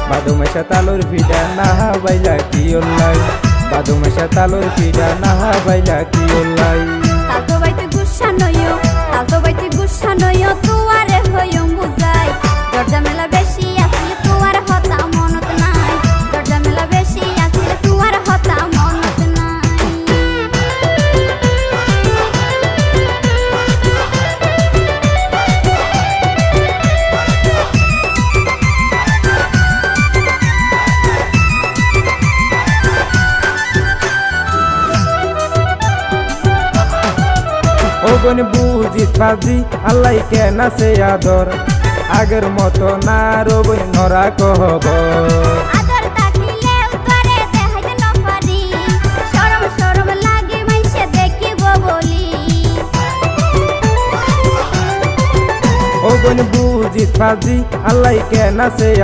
বাদু মেশা তালুর ফিডা না বাইলা কি ওল্লাই বাদু মেশা তালুর ফিডা না বাইলা কি ওল্লাই তালতো বাইতে গুসা নইও তালতো বাইতে গুসা নইও তুয়ারে হইও বুঝাই দরজা মেলা বেশি আসলে তুয়ার হতা মনত নাই দরজা মেলা বেশি আসলে তুয়ার হতা মনত নাই ওগন বুঝি ফাজি আল্লাহ কেন সে আদর আগের মতো না রবই নরা কহবর আদর তাকিলে উতরে দেখাইতে ন পারি শরম শরম লাগে মাইসে দেখিব বলি ওগন বুঝি ফাজি আল্লাহ কেন সে